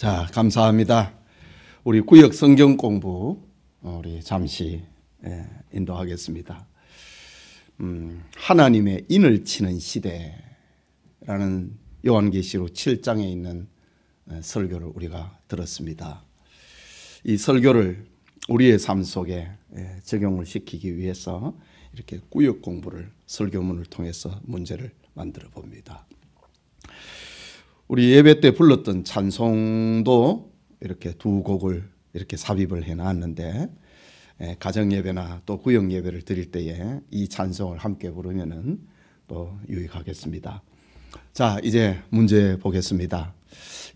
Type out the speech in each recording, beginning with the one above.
자, 감사합니다. 우리 구역 성경 공부 우리 잠시 인도하겠습니다. 하나님의 인을 치는 시대라는 요한계시록 7장에 있는 설교를 우리가 들었습니다. 이 설교를 우리의 삶 속에 적용을 시키기 위해서 이렇게 구역 공부를 설교문을 통해서 문제를 만들어 봅니다. 우리 예배 때 불렀던 찬송도 이렇게 두 곡을 이렇게 삽입을 해놨는데, 가정 예배나 또 구역 예배를 드릴 때에 이 찬송을 함께 부르면은 또 유익하겠습니다. 자, 이제 문제 보겠습니다.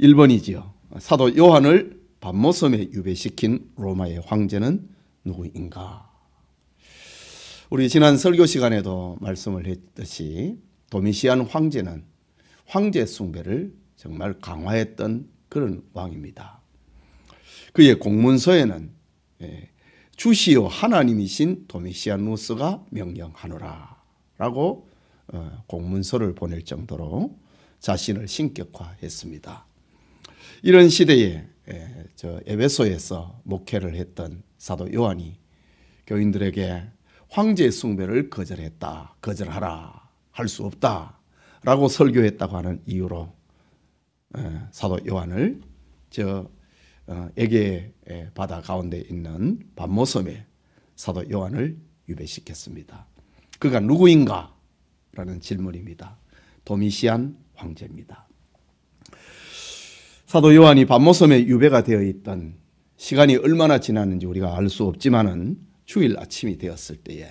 1번이지요. 사도 요한을 밤모섬에 유배시킨 로마의 황제는 누구인가? 우리 지난 설교 시간에도 말씀을 했듯이 도미시안 황제는 황제 숭배를 정말 강화했던 그런 왕입니다. 그의 공문서에는 주시오 하나님이신 도미시아누스가 명령하노라 라고 공문서를 보낼 정도로 자신을 신격화했습니다. 이런 시대에 에베소에서 목회를 했던 사도 요한이 교인들에게 황제 숭배를 거절하라, 할 수 없다 라고 설교했다고 하는 이유로 사도 요한을 에게 바다 가운데 있는 밤모섬에 사도 요한을 유배시켰습니다. 그가 누구인가? 라는 질문입니다. 도미시안 황제입니다. 사도 요한이 밤모섬에 유배가 되어 있던 시간이 얼마나 지났는지 우리가 알 수 없지만은 주일 아침이 되었을 때에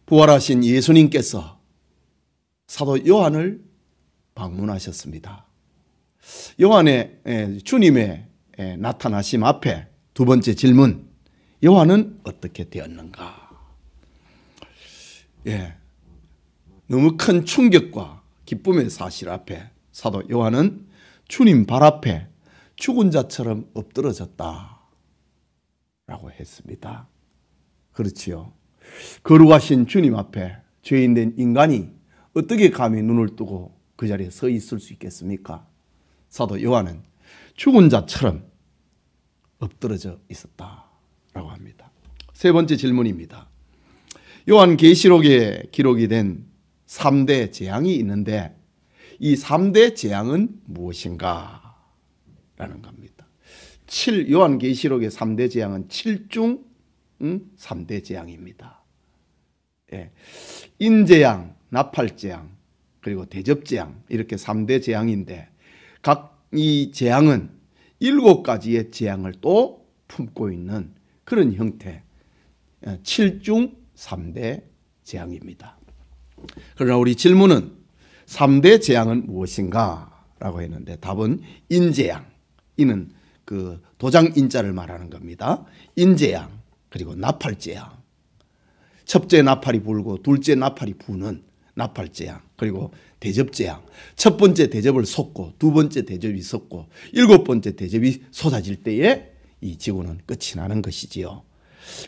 부활하신 예수님께서 사도 요한을 방문하셨습니다. 요한의 주님의 나타나심 앞에 두 번째 질문, 요한은 어떻게 되었는가? 너무 큰 충격과 기쁨의 사실 앞에 사도 요한은 주님 발 앞에 죽은 자처럼 엎드러졌다 라고 했습니다. 그렇지요. 거룩하신 주님 앞에 죄인된 인간이 어떻게 감히 눈을 뜨고 그 자리에 서 있을 수 있겠습니까? 사도 요한은 죽은 자처럼 엎드러져 있었다라고 합니다. 세 번째 질문입니다. 요한계시록에 기록이 된 3대 재앙이 있는데 이 3대 재앙은 무엇인가? 라는 겁니다. 요한계시록의 3대 재앙은 7중 3대 재앙입니다. 인재앙, 나팔재앙, 그리고 대접재앙, 이렇게 3대 재앙인데 각 이 재앙은 7가지의 재앙을 또 품고 있는 그런 형태, 7중 3대 재앙입니다. 그러나 우리 질문은 3대 재앙은 무엇인가? 라고 했는데 답은 인재앙, 이는 그 도장 인자를 말하는 겁니다. 인재앙, 그리고 나팔재앙, 첫째 나팔이 불고 둘째 나팔이 부는 나팔재앙, 그리고 대접재앙, 첫 번째 대접을 쏟고 두 번째 대접이 쏟고 7번째 대접이 쏟아질 때에 이 지구는 끝이 나는 것이지요.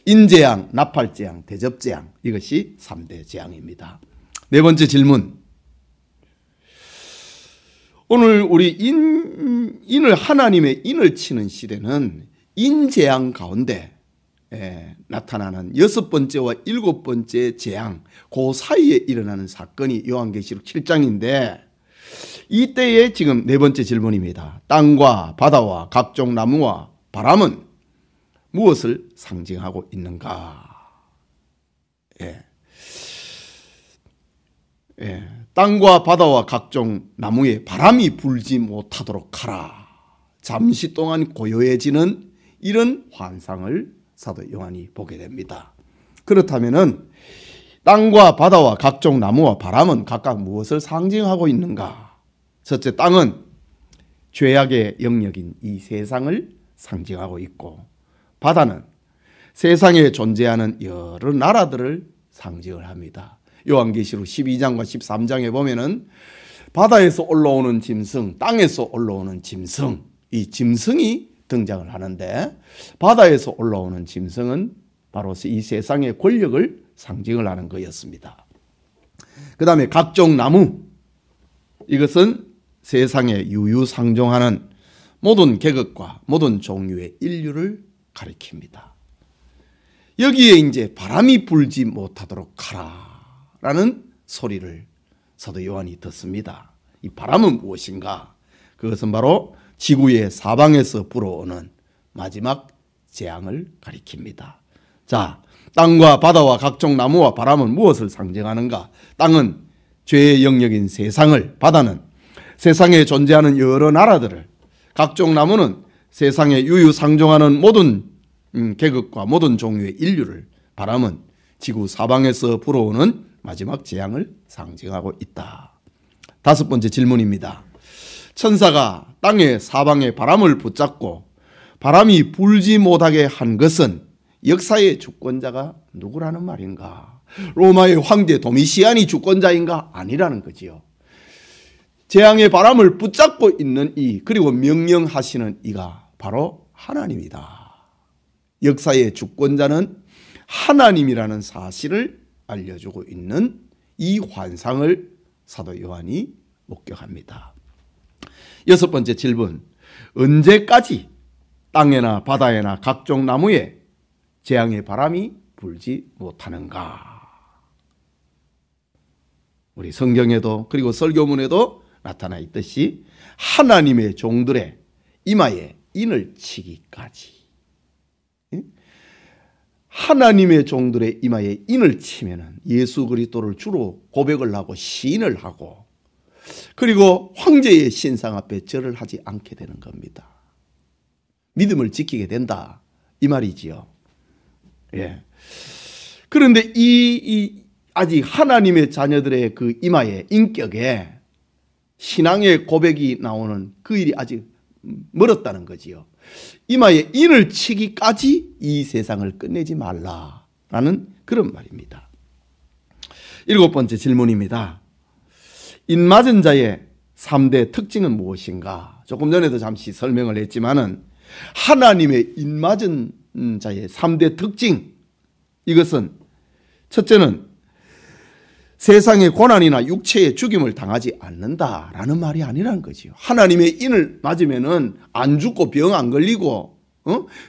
인재앙, 나팔재앙, 대접재앙, 이것이 3대 재앙입니다. 네 번째 질문. 오늘 우리 하나님의 인을 치는 시대는 인재앙 가운데 나타나는 6번째와 7번째 재앙, 그 사이에 일어나는 사건이 요한계시록 7장인데 이때에 지금 네 번째 질문입니다. 땅과 바다와 각종 나무와 바람은 무엇을 상징하고 있는가? 땅과 바다와 각종 나무에 바람이 불지 못하도록 하라. 잠시 동안 고요해지는 이런 환상을 사도 요한이 보게 됩니다. 그렇다면은 땅과 바다와 각종 나무와 바람은 각각 무엇을 상징하고 있는가? 첫째, 땅은 죄악의 영역인 이 세상을 상징하고 있고, 바다는 세상에 존재하는 여러 나라들을 상징을 합니다. 요한계시록 12장과 13장에 보면은 바다에서 올라오는 짐승, 땅에서 올라오는 짐승, 이 짐승이 등장을 하는데 바다에서 올라오는 짐승은 바로 이 세상의 권력을 상징을 하는 거였습니다. 그 다음에 각종 나무, 이것은 세상에 유유상종하는 모든 계급과 모든 종류의 인류를 가리킵니다. 여기에 이제 바람이 불지 못하도록 하라라는 소리를 사도 요한이 듣습니다. 이 바람은 무엇인가? 그것은 바로 지구의 사방에서 불어오는 마지막 재앙을 가리킵니다. 자, 땅과 바다와 각종 나무와 바람은 무엇을 상징하는가? 땅은 죄의 영역인 세상을, 바다는 세상에 존재하는 여러 나라들을, 각종 나무는 세상에 유유상종하는 모든 계급과 모든 종류의 인류를, 바람은 지구 사방에서 불어오는 마지막 재앙을 상징하고 있다. 다섯 번째 질문입니다. 천사가 땅의 사방에 바람을 붙잡고 바람이 불지 못하게 한 것은 역사의 주권자가 누구라는 말인가? 로마의 황제 도미시안이 주권자인가? 아니라는 거지요. 재앙의 바람을 붙잡고 있는 이, 그리고 명령하시는 이가 바로 하나님이다. 역사의 주권자는 하나님이라는 사실을 알려주고 있는 이 환상을 사도 요한이 목격합니다. 여섯 번째 질문. 언제까지 땅에나 바다에나 각종 나무에 재앙의 바람이 불지 못하는가? 우리 성경에도 그리고 설교문에도 나타나 있듯이 하나님의 종들의 이마에 인을 치기까지, 하나님의 종들의 이마에 인을 치면은 예수 그리스도를 주로 고백을 하고 시인을 하고, 그리고 황제의 신상 앞에 절을 하지 않게 되는 겁니다. 믿음을 지키게 된다, 이 말이지요. 예. 그런데 아직 하나님의 자녀들의 그 이마에, 인격에 신앙의 고백이 나오는 그 일이 아직 멀었다는 거지요. 이마에 인을 치기까지 이 세상을 끝내지 말라라는 그런 말입니다. 일곱 번째 질문입니다. 인맞은 자의 3대 특징은 무엇인가? 조금 전에도 잠시 설명을 했지만은 하나님의 인맞은 자의 3대 특징, 이것은 첫째는 세상의 고난이나 육체의 죽임을 당하지 않는다라는 말이 아니라는 거지요. 하나님의 인을 맞으면은 안 죽고 병 안 걸리고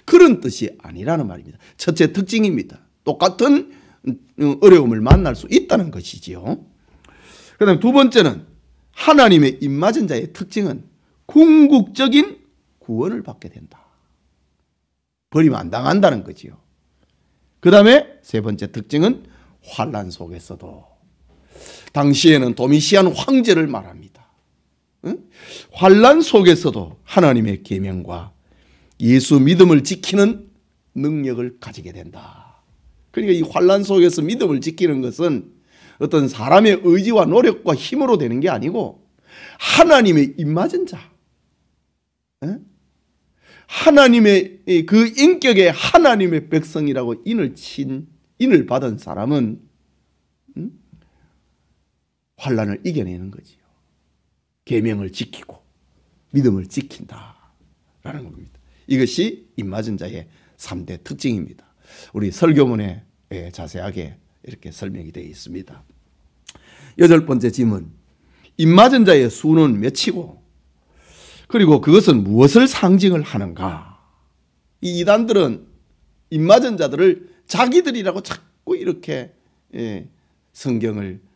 그런 뜻이 아니라는 말입니다. 첫째 특징입니다. 똑같은 어려움을 만날 수 있다는 것이지요. 그다음 두 번째는 하나님의 인맞은 자의 특징은 궁극적인 구원을 받게 된다. 버림 안 당한다는 거지요. 그 다음에 세 번째 특징은 환난 속에서도, 당시에는 도미시안 황제를 말합니다. 환난 속에서도 하나님의 계명과 예수 믿음을 지키는 능력을 가지게 된다. 그러니까 이 환난 속에서 믿음을 지키는 것은 어떤 사람의 의지와 노력과 힘으로 되는 게 아니고 하나님의 입맞은 자, 하나님의 그 인격의 하나님의 백성이라고 인을 받은 사람은 환난을 이겨내는 거지요. 계명을 지키고 믿음을 지킨다라는 겁니다. 이것이 입맞은 자의 3대 특징입니다. 우리 설교문에 자세하게 이렇게 설명이 되어 있습니다. 여덟 번째 질문. 입맞은 자의 수는 몇이고, 그리고 그것은 무엇을 상징을 하는가? 이 이단들은 입맞은 자들을 자기들이라고 자꾸 이렇게 성경을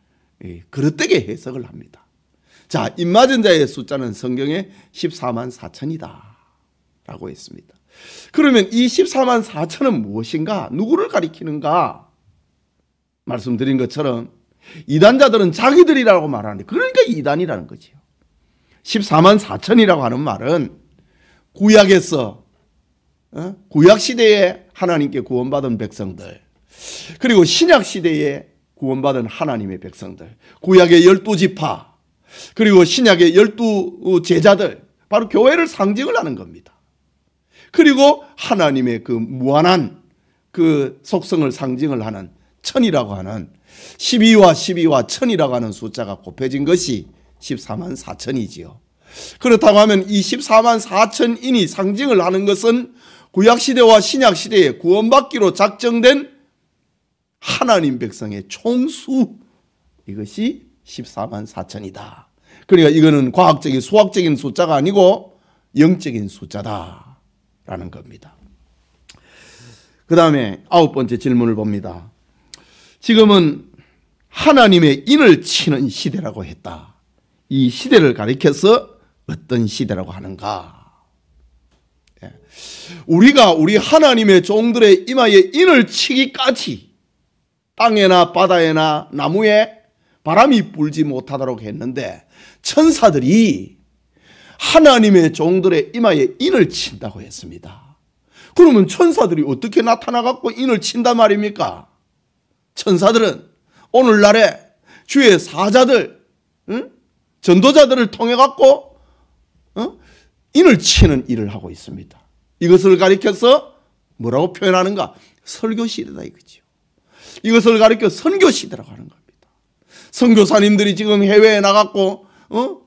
그릇되게 해석을 합니다. 자, 입맞은 자의 숫자는 성경에 14만 4천이다 라고 했습니다. 그러면 이 14만 4천은 무엇인가? 누구를 가리키는가? 말씀드린 것처럼 이단자들은 자기들이라고 말하는데, 그러니까 이단이라는 거지요. 14만 4천이라고 하는 말은 구약에서 구약시대에 하나님께 구원받은 백성들, 그리고 신약시대에 구원받은 하나님의 백성들, 구약의 12지파, 그리고 신약의 12제자들, 바로 교회를 상징을 하는 겁니다. 그리고 하나님의 그 무한한 그 속성을 상징을 하는 천이라고 하는 12와 1000이라고 하는 숫자가 곱해진 것이 14만 4천이지요. 그렇다고 하면 이 14만 4천인이 상징을 하는 것은 구약시대와 신약시대에 구원받기로 작정된 하나님 백성의 총수, 이것이 14만 4천이다. 그러니까 이거는 과학적인 수학적인 숫자가 아니고 영적인 숫자다라는 겁니다. 그 다음에 9번째 질문을 봅니다. 지금은 하나님의 인을 치는 시대라고 했다. 이 시대를 가리켜서 어떤 시대라고 하는가? 우리가 우리 하나님의 종들의 이마에 인을 치기까지 땅에나 바다에나 나무에 바람이 불지 못하도록 했는데 천사들이 하나님의 종들의 이마에 인을 친다고 했습니다. 그러면 천사들이 어떻게 나타나갖고 인을 친단 말입니까? 천사들은 오늘날에 주의 사자들, 전도자들을 통해갖고 인을 치는 일을 하고 있습니다. 이것을 가리켜서 뭐라고 표현하는가? 설교시대다 이거죠. 이것을 가리켜 선교시대라고 하는 겁니다. 선교사님들이 지금 해외에 나갔고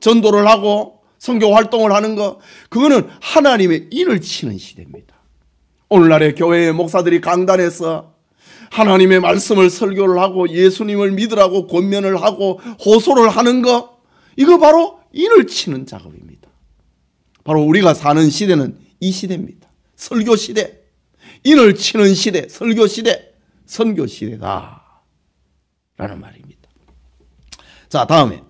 전도를 하고 선교 활동을 하는 거, 그거는 하나님의 인을 치는 시대입니다. 오늘날의 교회의 목사들이 강단에서 하나님의 말씀을 설교를 하고 예수님을 믿으라고 권면을 하고 호소를 하는 거, 이거 바로 인을 치는 작업입니다. 바로 우리가 사는 시대는 이 시대입니다. 설교 시대, 인을 치는 시대, 설교 시대, 선교 시대다 라는 말입니다. 자, 다음에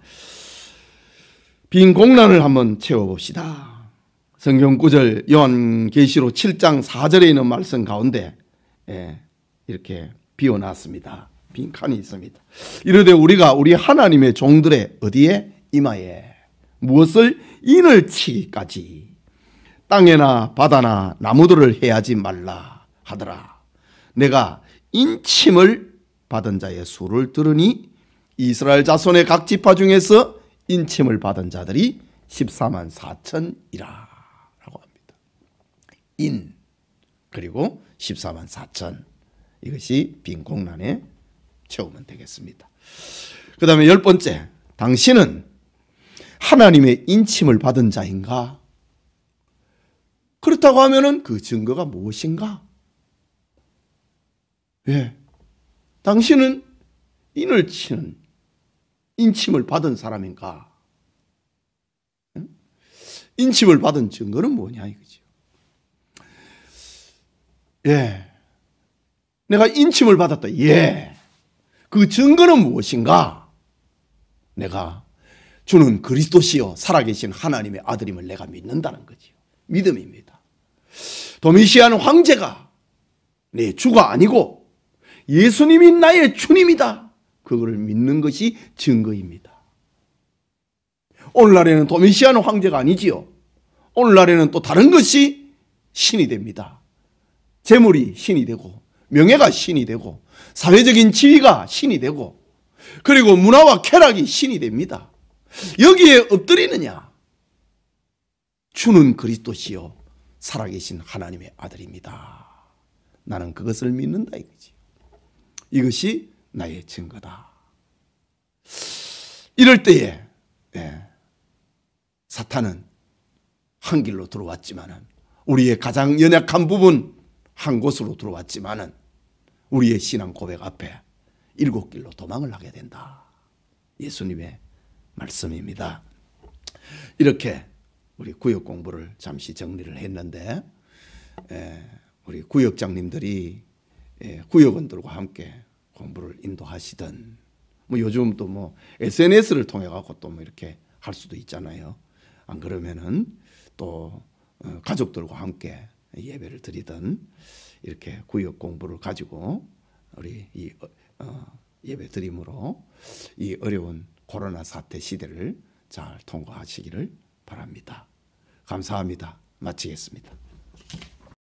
빈 공란을 한번 채워봅시다. 성경 구절 요한계시록 7장 4절에 있는 말씀 가운데 이렇게 비워놨습니다. 빈 칸이 있습니다. 이르되 우리가 우리 하나님의 종들의 어디에? 이마에 무엇을? 인을 치기까지 땅에나 바다나 나무들을 해하지 말라 하더라. 내가 인침을 받은 자의 수를 들으니 이스라엘 자손의 각 지파 중에서 인침을 받은 자들이 14만 4천이라 라고 합니다. 인 그리고 14만 4천, 이것이 빈 공란에 채우면 되겠습니다. 그 다음에 10번째, 당신은 하나님의 인침을 받은 자인가? 그렇다고 하면은 그 증거가 무엇인가? 당신은 인을 치는 인침을 받은 사람인가? 인침을 받은 증거는 뭐냐 이거죠. 내가 인침을 받았다. 그 증거는 무엇인가? 내가 주는 그리스도시요 살아계신 하나님의 아들임을 내가 믿는다는 거죠. 믿음입니다. 도미시안 황제가 내 주가 아니고 예수님이 나의 주님이다, 그거를 믿는 것이 증거입니다. 오늘날에는 도미시안 황제가 아니지요. 오늘날에는 또 다른 것이 신이 됩니다. 재물이 신이 되고 명예가 신이 되고 사회적인 지위가 신이 되고 그리고 문화와 쾌락이 신이 됩니다. 여기에 엎드리느냐? 주는 그리스도시요 살아계신 하나님의 아들입니다. 나는 그것을 믿는다 이거지. 이것이 나의 증거다. 이럴 때에 사탄은 한 길로 들어왔지만은, 우리의 가장 연약한 부분 한 곳으로 들어왔지만은 우리의 신앙 고백 앞에 7길로 도망을 하게 된다. 예수님의 말씀입니다. 이렇게 우리 구역 공부를 잠시 정리를 했는데, 우리 구역장님들이 구역원들과 함께 공부를 인도하시던, 뭐 요즘 또 뭐 SNS를 통해 갖고 또 뭐 이렇게 할 수도 있잖아요. 안 그러면은 또 가족들과 함께 예배를 드리던, 이렇게 구역 공부를 가지고 우리 이 예배 드림으로 이 어려운 코로나 사태 시대를 잘 통과하시기를 바랍니다. 감사합니다. 마치겠습니다.